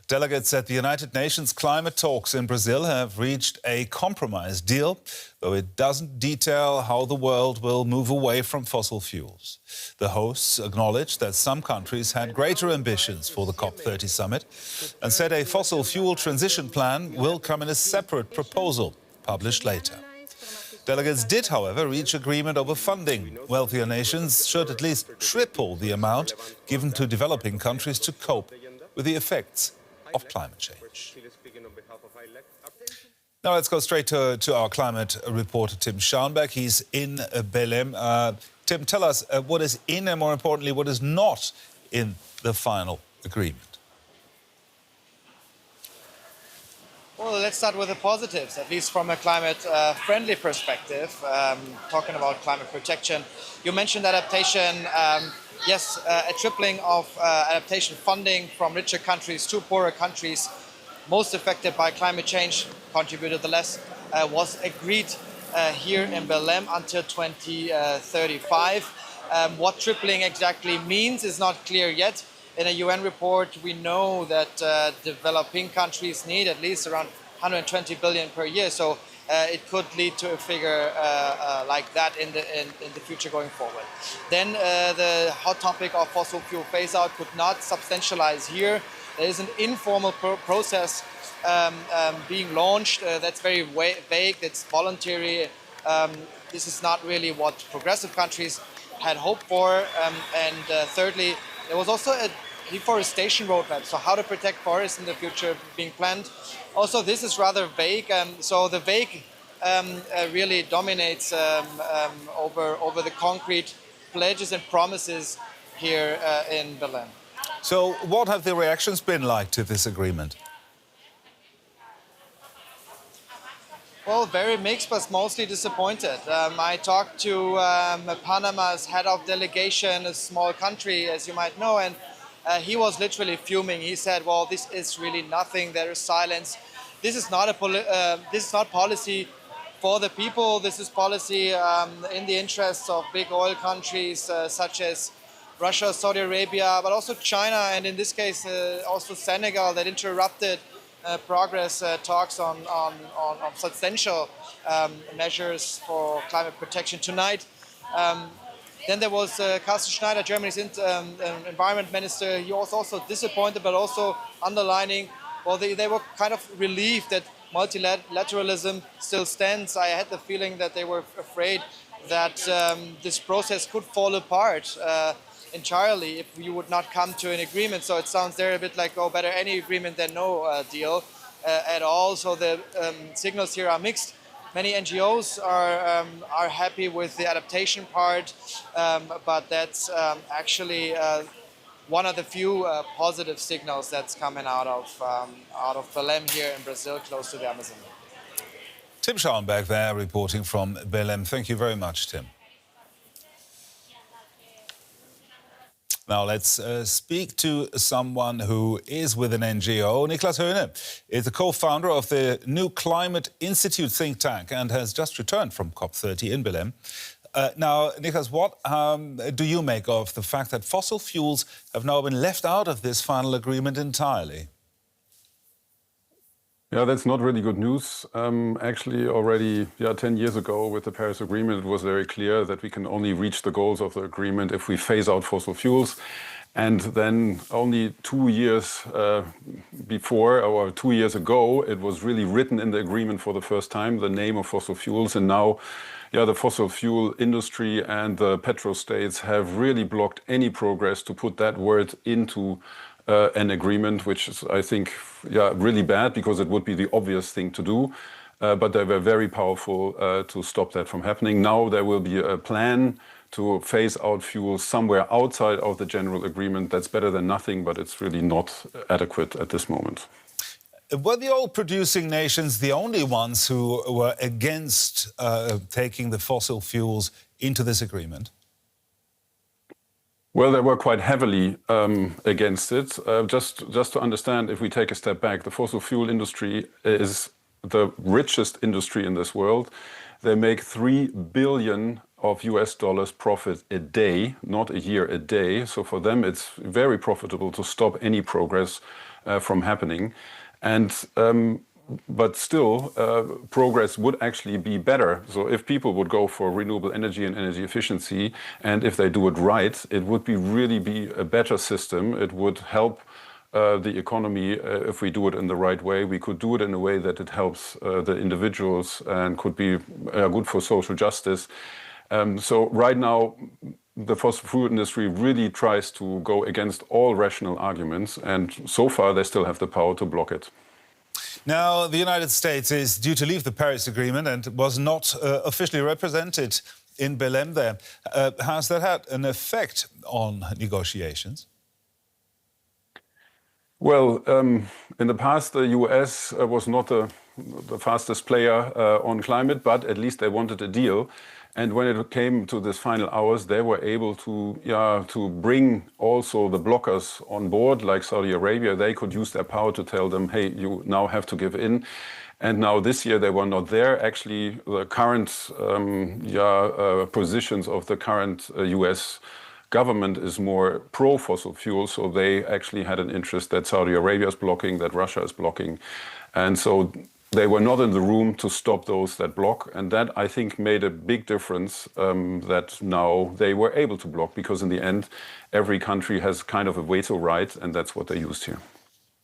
Delegates at the United Nations climate talks in Brazil have reached a compromise deal, though it doesn't detail how the world will move away from fossil fuels. The hosts acknowledged that some countries had greater ambitions for the COP30 summit and said a fossil fuel transition plan will come in a separate proposal, published later. Delegates did, however, reach agreement over funding. Wealthier nations should at least triple the amount given to developing countries to cope with the effects of climate change. Now let's go straight to our climate reporter, Tim Schauenberg. He's in Belem. Tim, tell us what is in and, more importantly, what is not in the final agreement. Well, let's start with the positives, at least from a climate-friendly perspective, talking about climate protection. You mentioned adaptation. Yes, a tripling of adaptation funding from richer countries to poorer countries most affected by climate change, contributed the less, was agreed here in Belem until 2035. What tripling exactly means is not clear yet. In a UN report, we know that developing countries need at least around 120 billion per year. So it could lead to a figure like that in the future going forward. Then the hot topic of fossil fuel phase-out could not substantialize here. There is an informal process being launched that's very vague, it's voluntary. This is not really what progressive countries had hoped for. Thirdly, there was also a deforestation roadmap, so how to protect forests in the future being planned. Also, this is rather vague, so the vague really dominates over the concrete pledges and promises here in Belem. So what have the reactions been like to this agreement? Well, very mixed, but mostly disappointed. I talked to Panama's head of delegation, a small country, as you might know, and he was literally fuming. He said, "Well, this is really nothing. There is silence. This is not policy for the people. This is policy in the interests of big oil countries such as Russia, Saudi Arabia, but also China, and in this case also Senegal, that interrupted progress talks on substantial measures for climate protection tonight." Then there was Carsten Schneider, Germany's environment minister. He was also disappointed, but also underlining, well, they were kind of relieved that multilateralism still stands. I had the feeling that they were afraid that this process could fall apart entirely if you would not come to an agreement. So it sounds there a bit like, oh, better any agreement than no deal at all. So the signals here are mixed. Many NGOs are happy with the adaptation part, but that's actually one of the few positive signals that's coming out of Belem here in Brazil, close to the Amazon. Tim Schauenberg there, reporting from Belem. Thank you very much, Tim. Now let's speak to someone who is with an NGO. Niklas Höhne is the co-founder of the New Climate Institute think tank and has just returned from COP30 in Belem. Now, Niklas, what do you make of the fact that fossil fuels have now been left out of this final agreement entirely? Yeah, that's not really good news. Actually, already 10 years ago with the Paris Agreement, it was very clear that we can only reach the goals of the agreement if we phase out fossil fuels. And then only 2 years before, or 2 years ago, it was really written in the agreement for the first time, the name of fossil fuels. And now, the fossil fuel industry and the petrostates have really blocked any progress to put that word into an agreement, which is, I think, really bad, because it would be the obvious thing to do. But they were very powerful to stop that from happening. Now there will be a plan to phase out fuels somewhere outside of the general agreement. That's better than nothing, but it's really not adequate at this moment. Were the oil-producing nations the only ones who were against taking the fossil fuels into this agreement? Well, they were quite heavily against it. Just to understand, if we take a step back, the fossil fuel industry is the richest industry in this world. They make $3 billion of US dollars profit a day, not a year, a day. So for them, it's very profitable to stop any progress from happening. And but still, progress would actually be better. So if people would go for renewable energy and energy efficiency, and if they do it right, it would really be a better system. It would help the economy if we do it in the right way. We could do it in a way that it helps the individuals and could be good for social justice. So right now, the fossil fuel industry really tries to go against all rational arguments, and so far they still have the power to block it. Now, the United States is due to leave the Paris Agreement and was not officially represented in Belem there. Has that had an effect on negotiations? Well, in the past, the US was not the fastest player on climate, but at least they wanted a deal. And when it came to this final hours, they were able to bring also the blockers on board, like Saudi Arabia. They could use their power to tell them, hey, you now have to give in. And now this year they were not there. Actually, the current positions of the current US government is more pro-fossil fuel, so they actually had an interest that Saudi Arabia is blocking, that Russia is blocking. And so they were not in the room to stop those that block. And that, I think, made a big difference that now they were able to block, because in the end, every country has kind of a veto right, and that's what they used here.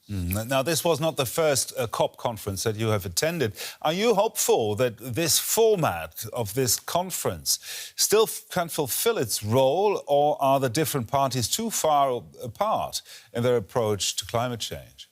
Now, this was not the first COP conference that you have attended. Are you hopeful that this format of this conference still can fulfill its role, or are the different parties too far apart in their approach to climate change?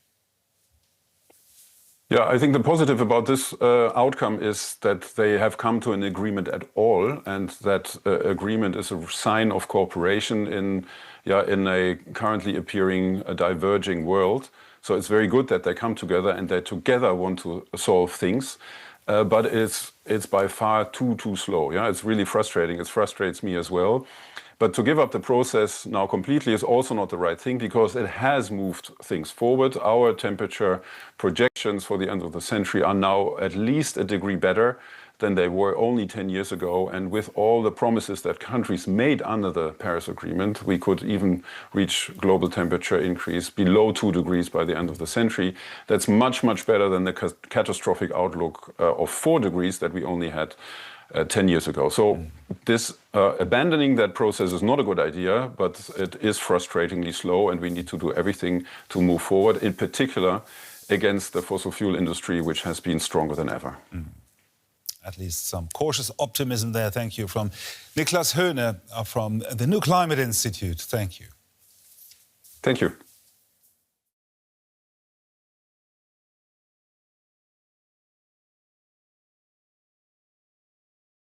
Yeah, I think the positive about this outcome is that they have come to an agreement at all, and that agreement is a sign of cooperation in a currently appearing diverging world. So it's very good that they come together and they together want to solve things, but it's by far too slow. Yeah, it's really frustrating. It frustrates me as well. But to give up the process now completely is also not the right thing, because it has moved things forward. Our temperature projections for the end of the century are now at least a degree better than they were only 10 years ago. And with all the promises that countries made under the Paris Agreement, we could even reach global temperature increase below 2 degrees by the end of the century. That's much, much better than the catastrophic outlook of 4 degrees that we only had 10 years ago. So this abandoning that process is not a good idea, but it is frustratingly slow, and we need to do everything to move forward, in particular against the fossil fuel industry, which has been stronger than ever. At least some cautious optimism there. Thank you. From Niklas Höhne from the New Climate Institute. Thank you. Thank you.